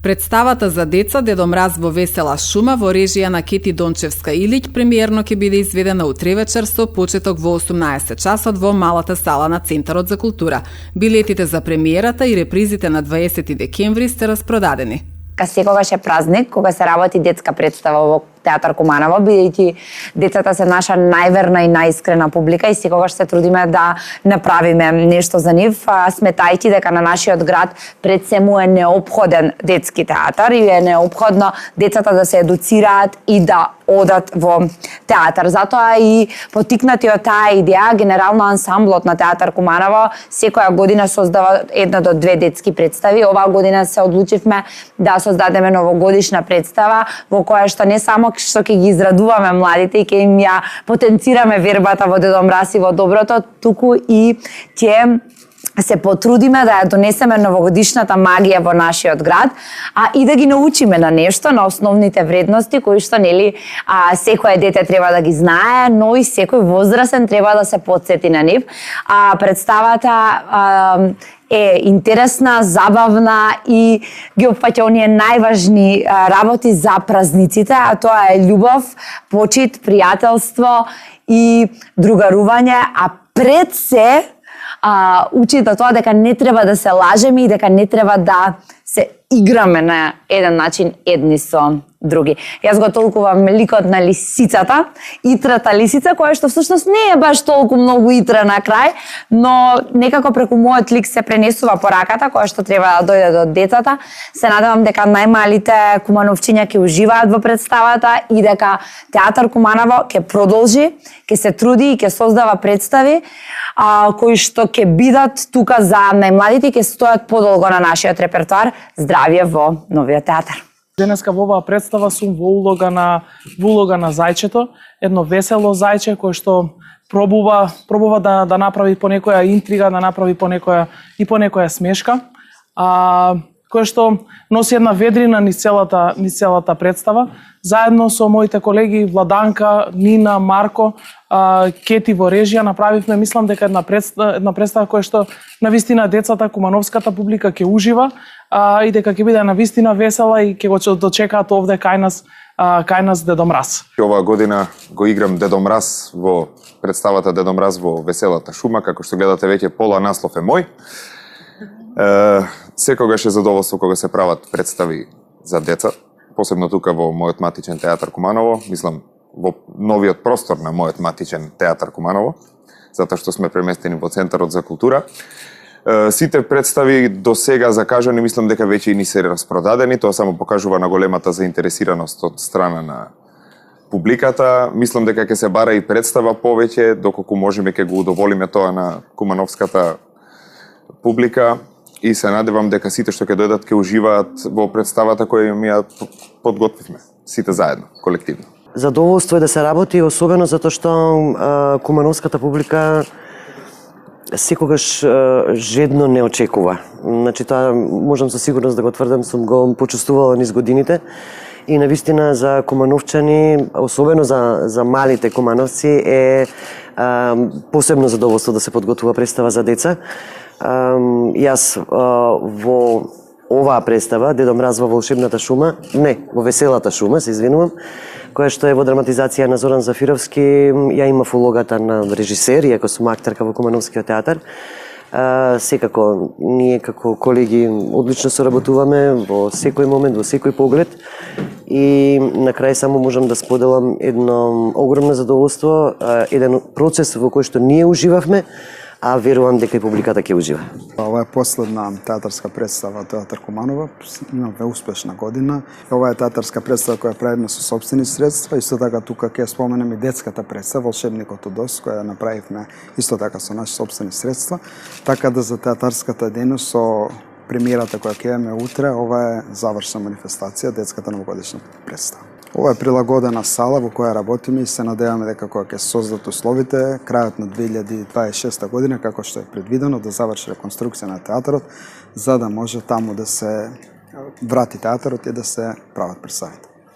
Представата за деца Дедо Мраз во весела шума во режија на Кети Дончевска Илиќ премиерно ќе биде изведена утре вечер со почеток во 18 часот во малата сала на Центарот за култура. Билетите за премиерата и репризите на 20 декември сте распродадени. Секогаш е празник кога се работи детска представа во Театар Куманово, бидејќи децата се наша најверна и најискрена публика и секогаш се трудиме да направиме нешто за нив, сметајќи дека на нашиот град пред сему е неопходен детски театар и е неопходно децата да се едуцираат и да одат во театар. Затоа и потикнати од таа идеја, генерално ансамблот на Театар Куманово секоја година создава 1 до 2 детски представи. Оваа година се одлучивме да создадеме новогодишна представа во која што не само што ќе ги израдуваме младите и ќе им ја потенцираме вербата во Дедо Мраз и во доброто, туку и ќе се потрудиме да ја донесеме новогодишната магија во нашиот град, и да ги научиме на нешто, на основните вредности кои што секое дете треба да ги знае, но и секој возрастен треба да се потсети на нив. Представата е интересна, забавна и ги опфаќа оние најважни работи за празниците, а тоа е љубов, почит, пријателство и другарување, а пред се учи до тоа дека не треба да се лажеме и дека не треба да се играме на еден начин едни со други. Јас го толкувам ликот на лисицата, итрата лисица, која што всушност не е баш толку многу итра на крај, но некако преку мојот лик се пренесува пораката која што треба да дојде до децата. Се надевам дека најмалите кумановчиња ќе уживаат во представата и дека Театар Куманово ќе продолжи, ќе се труди и ќе создава представи кои што ќе бидат тука за најмладите и ќе стојат подолго на нашиот репертоар. Здравје во новиот театар. Денеска во оваа представа сум во улога на зајчето, едно весело зајче кое што пробува да направи по некоја интрига, да направи по некоја смешка, кое што носи една ведрина низ целата представа. Заедно со моите колеги Владанка, Нина, Марко, Кети во режија направивме, мислам дека една представа која што навистина децата, кумановската публика ќе ужива и дека ќе биде навистина весела и ќе го дочекаат овде кај нас Дедо Мраз. Оваа година го играм Дедо Мраз во представата Дедо Мраз во Веселата шума, како што гледате веќе пола наслов е мој. Секогаш е задоволство кога се прават представи за деца, посебно тука во мојот матичен Театар Куманово, мислам во новиот простор на мојот матичен Театар Куманово, затоа што сме преместени во Центарот за култура. Сите представи до сега закажани, мислам дека веќе и ни се распродадени, тоа само покажува на големата заинтересираност од страна на публиката. Мислам дека ќе се бара и представа повеќе, доколку можеме ќе го удоволиме тоа на кумановската публика. И се надевам дека сите што ќе дојдат ќе уживаат во представата која ми ја подготвивме, сите заедно, колективно. Задоволство е да се работи, особено затоа што кумановската публика секогаш жедно не очекува. Значи тоа можам со сигурност да го тврдам, сум го почувствувала низ годините и навистина за кумановчани, особено за малите кумановци е посебно задоволство да се подготвува представа за деца. Јас во оваа представа, Дедо Мраз во волшебната шума, во Веселата шума, се извинувам, која што е во драматизација на Зоран Зафировски, ја имав улогата на режисер, иако сум актерка во Кумановскиот театар. Секако, ние како колеги одлично соработуваме во секој момент, во секој поглед и на крај само можам да споделам едно огромно задоволство, еден процес во кој што ние уживавме, а верувам дека и публиката ќе ужива. Ова е последна театарска представа Театар Куманово, имаме успешна година. Ова е театарска представа која правиме со сопствени средства, исто така тука ќе споменем и детската представа Волшебникот од Оз, која направивме исто така со наши сопствени средства. Така да за театарската дејност со премиерата која ќе имаме утре, ова е завршна манифестација, детската новогодишна представа. Ова е прилагодена сала во која работиме и се надеваме дека кога ќе се создадат условите, крајот на 2026 година, како што е предвидено, да заврши реконструкција на театарот, за да може таму да се врати театарот и да се прават представите.